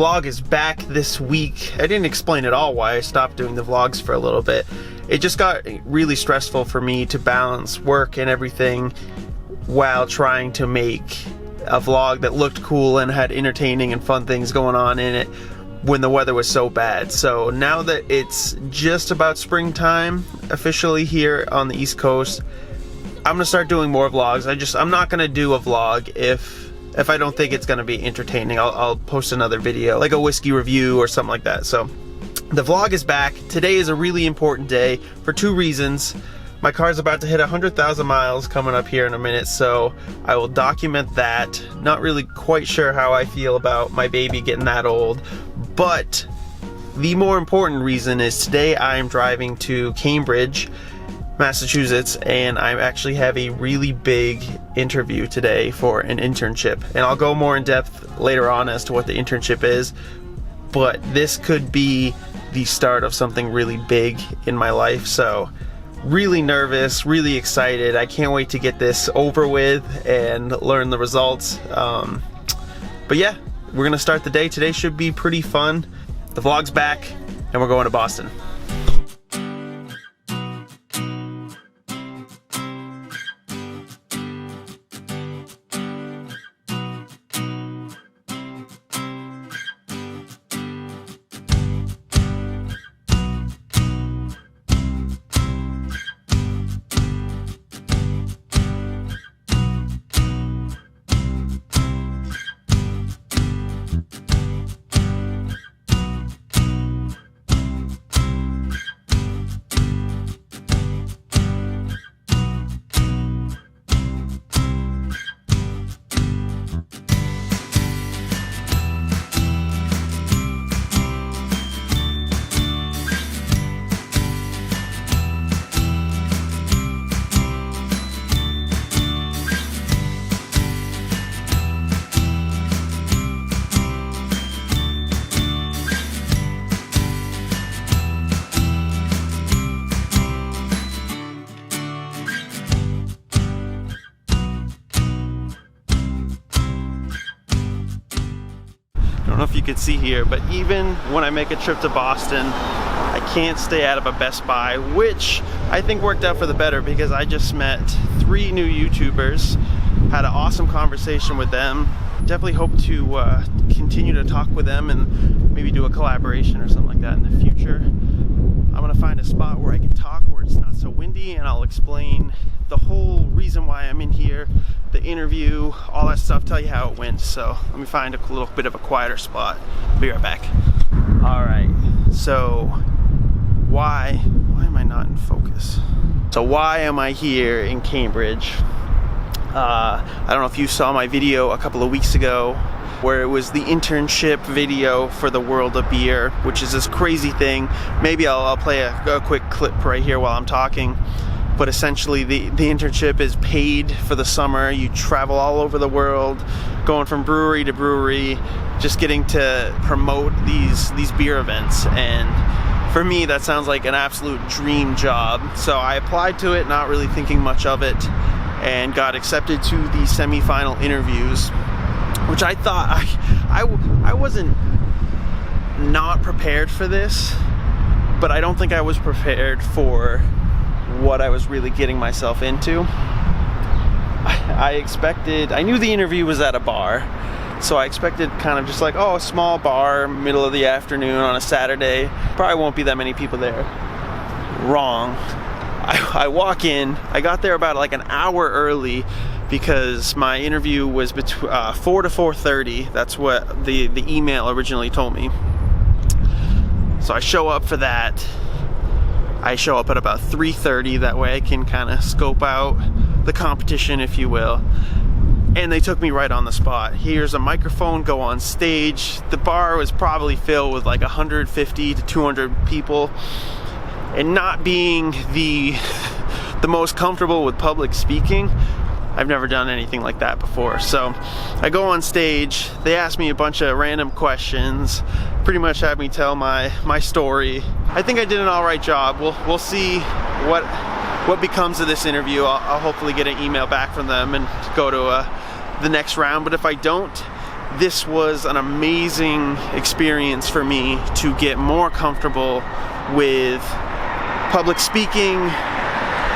vlog is back this week. I didn't explain at all why I stopped doing the vlogs for a little bit. It just got really stressful for me to balance work and everything while trying to make a vlog that looked cool and had entertaining and fun things going on in it when the weather was so bad. So now that it's just about springtime officially here on the East Coast, I'm gonna start doing more vlogs. I'm not gonna do a vlog if I don't think it's gonna be entertaining. I'll post another video, like a whiskey review or something like that. So the vlog is back. Today is a really important day for two reasons. My car's about to hit 100,000 miles coming up here in a minute, so I will document that. Not really quite sure how I feel about my baby getting that old, but the more important reason is today I am driving to Cambridge, Massachusetts, and I actually have a really big interview today for an internship. And I'll go more in depth later on as to what the internship is, but this could be the start of something really big in my life. So really nervous, really excited. I can't wait to get this over with and learn the results. But yeah, we're gonna start the day. Today should be pretty fun. The vlog's back and we're going to Boston. I don't know if you can see here, but even when I make a trip to Boston, I can't stay out of a Best Buy, which I think worked out for the better because I just met 3 new YouTubers, had an awesome conversation with them. Definitely hope to continue to talk with them and maybe do a collaboration or something like that in the future. I'm gonna find a spot where I can talk where it's not so windy, and I'll explain the whole reason why I'm in here, the interview, all that stuff, tell you how it went. So let me find a little bit of a quieter spot. Be right back. All right, so why am I not in focus? So why am I here in Cambridge? I don't know if you saw my video a couple of weeks ago where it was the internship video for the World of Beer, which is this crazy thing. Maybe I'll play a quick clip right here while I'm talking. But essentially the internship is paid for the summer. You travel all over the world, going from brewery to brewery, just getting to promote these beer events. And for me, that sounds like an absolute dream job. So I applied to it, not really thinking much of it, and got accepted to the semi-final interviews, which I thought I wasn't not prepared for this, but I don't think I was prepared for what I was really getting myself into. I knew the interview was at a bar, so I expected kind of just like, oh, a small bar, middle of the afternoon on a Saturday. Probably won't be that many people there. Wrong. I walk in, I got there about like an hour early because my interview was between 4 to 4:30. That's what the email originally told me. So I show up for that. I show up at about 3:30, that way I can kind of scope out the competition, if you will. And they took me right on the spot. Here's a microphone, go on stage. The bar was probably filled with like 150 to 200 people. And not being the most comfortable with public speaking, I've never done anything like that before. So I go on stage, they ask me a bunch of random questions, pretty much have me tell my story. I think I did an all right job. We'll see what becomes of this interview. I'll hopefully get an email back from them and go to the next round. But if I don't, this was an amazing experience for me to get more comfortable with public speaking,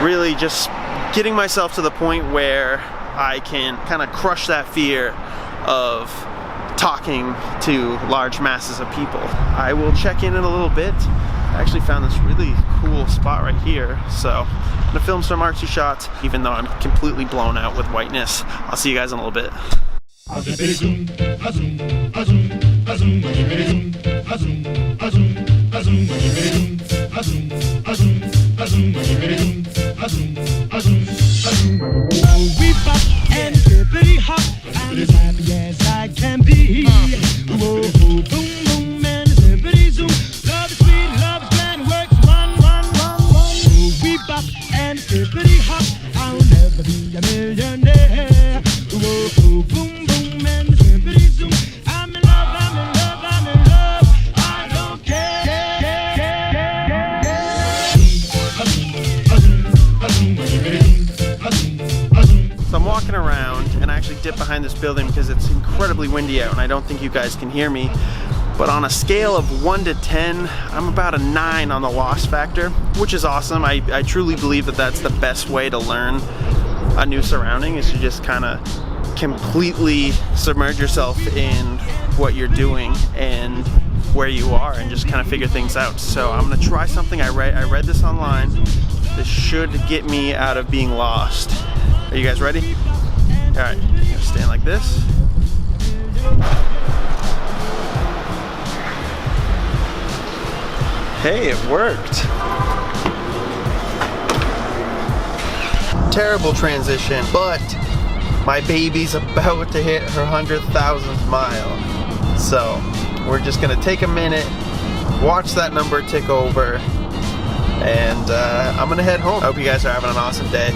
really just getting myself to the point where I can kind of crush that fear of talking to large masses of people. I will check in a little bit. I actually found this really cool spot right here, so I'm gonna film some artsy shots even though I'm completely blown out with whiteness. I'll see you guys in a little bit. I'm as happy as I can be. Whoa, boom, boom, and zippity zoom. Love is sweet, love is grand, works one. We bop and zippity hop. I'll never be a millionaire. Whoa, boom, boom, and zippity zoom. I'm in love, I'm in love, I'm in love. I don't care. So I'm walking around and I actually dip behind this building because it's incredibly windy out and I don't think you guys can hear me. But on a scale of 1 to 10, I'm about a 9 on the loss factor, which is awesome. I truly believe that that's the best way to learn a new surrounding, is to just kind of completely submerge yourself in what you're doing and where you are and just kind of figure things out. So I'm gonna try something. I read this online. This should get me out of being lost. Are you guys ready? All right, I'm gonna stand like this. Hey, it worked. Terrible transition, but my baby's about to hit her 100,000th mile. So we're just gonna take a minute, watch that number tick over, and I'm gonna head home. I hope you guys are having an awesome day.